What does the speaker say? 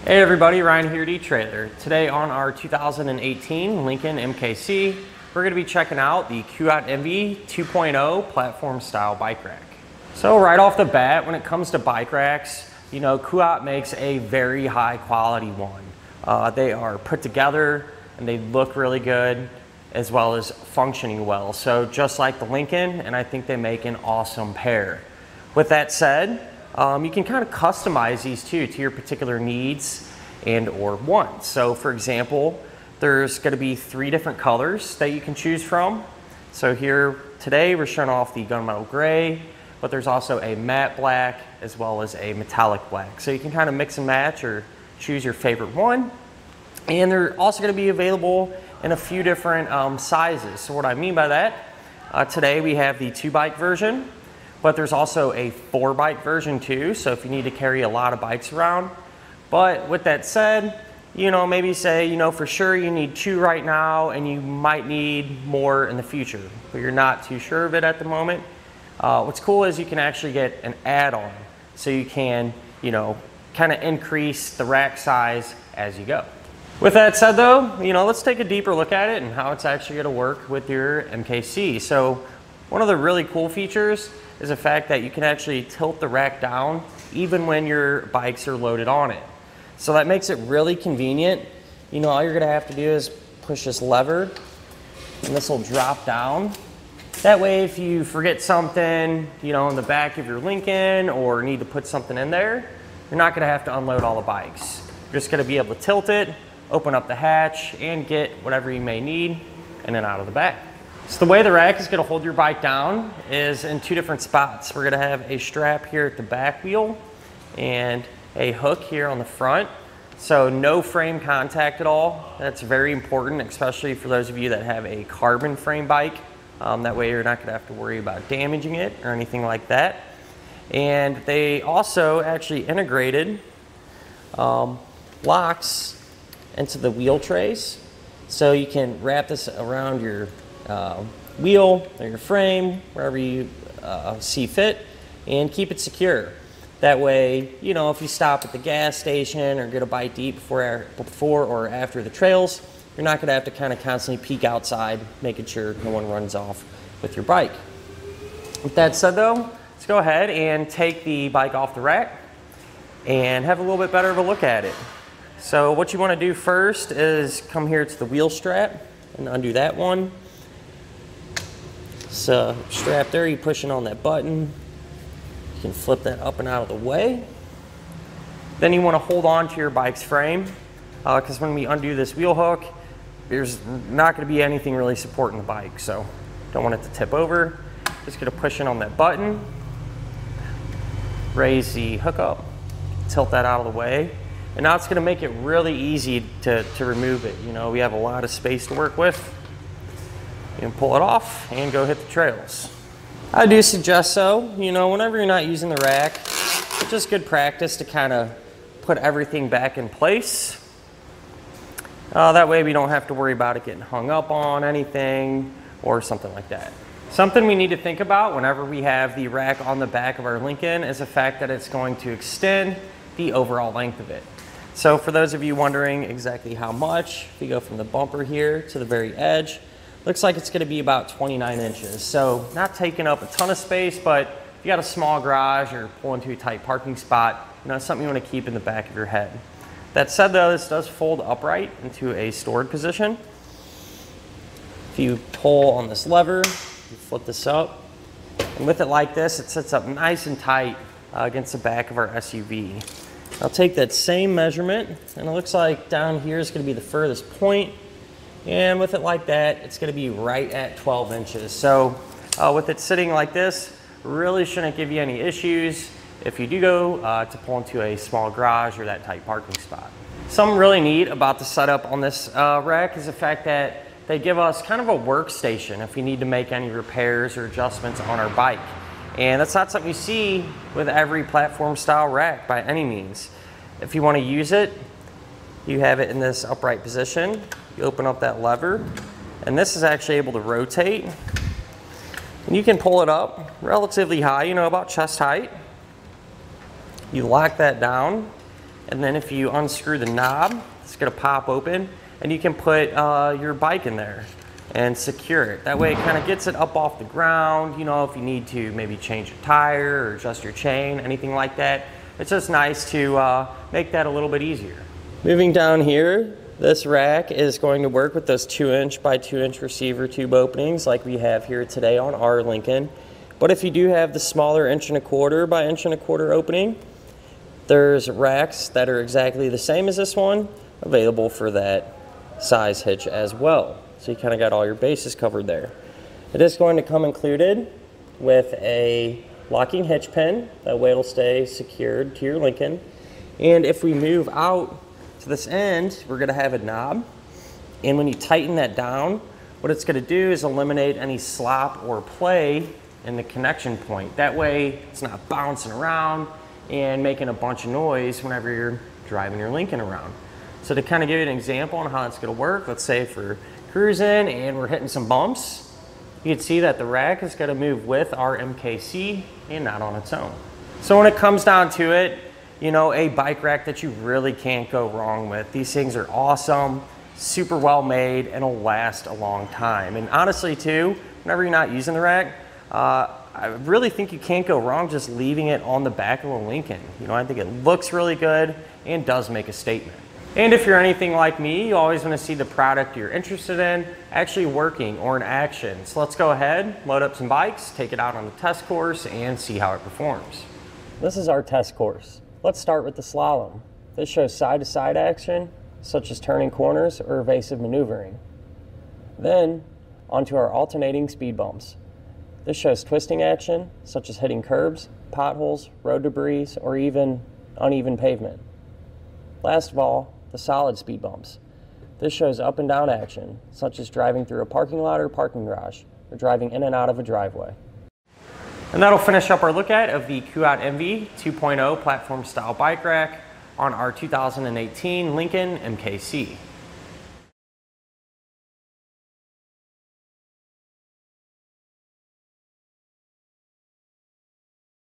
Hey everybody, Ryan here at eTrailer. Today on our 2018 Lincoln MKC, we're going to be checking out the Kuat NV 2.0 platform style bike rack. So right off the bat, when it comes to bike racks, you know, Kuat makes a very high quality one. They are put together and they look really good as well as functioning well. So just like the Lincoln, and I think they make an awesome pair. With that said, you can kind of customize these to your particular needs and or wants. So for example, there's going to be 3 different colors that you can choose from. So here today we're showing off the gunmetal gray, but there's also a matte black as well as a metallic black. So you can kind of mix and match or choose your favorite one. And they're also going to be available in a few different sizes. So what I mean by that, today we have the 2-bike version, but there's also a 4-bike version too, so if you need to carry a lot of bikes around. But with that said, you know, maybe say, you know, for sure you need 2 right now and you might need more in the future, but you're not too sure of it at the moment. What's cool is you can actually get an add-on, so you can, you know, kind of increase the rack size as you go. With that said though, you know, let's take a deeper look at it and how it's actually going to work with your MKC. So one of the really cool features is the fact that you can actually tilt the rack down even when your bikes are loaded on it. So that makes it really convenient. You know, all you're gonna have to do is push this lever and this will drop down. That way if you forget something, you know, in the back of your Lincoln or need to put something in there, you're not gonna have to unload all the bikes. You're just gonna be able to tilt it, open up the hatch, and get whatever you may need in and out of the back. So the way the rack is going to hold your bike down is in 2 different spots. We're going to have a strap here at the back wheel and a hook here on the front. So no frame contact at all. That's very important, especially for those of you that have a carbon frame bike. That way you're not going to have to worry about damaging it or anything like that. And they also actually integrated locks into the wheel trays. So you can wrap this around your wheel or your frame, wherever you see fit, and keep it secure. That way, you know, if you stop at the gas station or get a bite to eat before or after the trails, you're not going to have to kind of constantly peek outside, making sure no one runs off with your bike. With that said though, let's go ahead and take the bike off the rack and have a little bit better of a look at it. So what you want to do first is come here to the wheel strap and undo that one. So strap there, you're pushing on that button. You can flip that up and out of the way. Then you want to hold on to your bike's frame, because when we undo this wheel hook, there's not going to be anything really supporting the bike, so don't want it to tip over. Just going to push in on that button, raise the hook up, tilt that out of the way, and now it's going to make it really easy to remove it. You know, we have a lot of space to work with. You can pull it off and go hit the trails. I do suggest so, you know, whenever you're not using the rack, it's just good practice to kind of put everything back in place. That way we don't have to worry about it getting hung up on anything or something like that. Something we need to think about whenever we have the rack on the back of our Lincoln is the fact that it's going to extend the overall length of it. So for those of you wondering exactly how much, if you go from the bumper here to the very edge, looks like it's going to be about 29 inches. So not taking up a ton of space, but if you got a small garage or pull into a tight parking spot, you know, it's something you want to keep in the back of your head. That said though, this does fold upright into a stored position. If you pull on this lever, you flip this up, and with it like this, it sits up nice and tight against the back of our SUV. I'll take that same measurement, and it looks like down here is going to be the furthest point. And with it like that, it's going to be right at 12 inches. So with it sitting like this, really shouldn't give you any issues if you do go to pull into a small garage or that tight parking spot. Something really neat about the setup on this rack is the fact that they give us kind of a workstation if we need to make any repairs or adjustments on our bike. And that's not something you see with every platform style rack by any means. If you want to use it, you have it in this upright position. You open up that lever, and this is actually able to rotate. And you can pull it up relatively high, you know, about chest height. You lock that down, And then if you unscrew the knob, it's gonna pop open and you can put your bike in there and secure it. That way it kind of gets it up off the ground. You know, if you need to maybe change a tire or adjust your chain, anything like that. It's just nice to make that a little bit easier. Moving down here, this rack is going to work with those 2" by 2" receiver tube openings like we have here today on our Lincoln. But if you do have the smaller 1¼ by 1¼ opening, there's racks that are exactly the same as this one available for that size hitch as well. So you kind of got all your bases covered there. It is going to come included with a locking hitch pin. That way it'll stay secured to your Lincoln. And if we move out to this end, we're going to have a knob. And when you tighten that down, what it's going to do is eliminate any slop or play in the connection point. That way it's not bouncing around and making a bunch of noise whenever you're driving your Lincoln around. So to kind of give you an example on how it's going to work, let's say if we're cruising and we're hitting some bumps, you can see that the rack is going to move with our MKC and not on its own. So when it comes down to it, you know, a bike rack that you really can't go wrong with. These things are awesome, super well made, and will last a long time. And honestly too, whenever you're not using the rack, I really think you can't go wrong just leaving it on the back of a Lincoln. You know, I think it looks really good and does make a statement. And if you're anything like me, you always want to see the product you're interested in actually working or in action. So let's go ahead, load up some bikes, take it out on the test course, and see how it performs. This is our test course. Let's start with the slalom. This shows side-to-side action, such as turning corners or evasive maneuvering. Then, onto our alternating speed bumps. This shows twisting action, such as hitting curbs, potholes, road debris, or even uneven pavement. Last of all, the solid speed bumps. This shows up and down action, such as driving through a parking lot or parking garage, or driving in and out of a driveway. And that'll finish up our look at of the Kuat NV 2.0 platform style bike rack on our 2018 Lincoln MKC.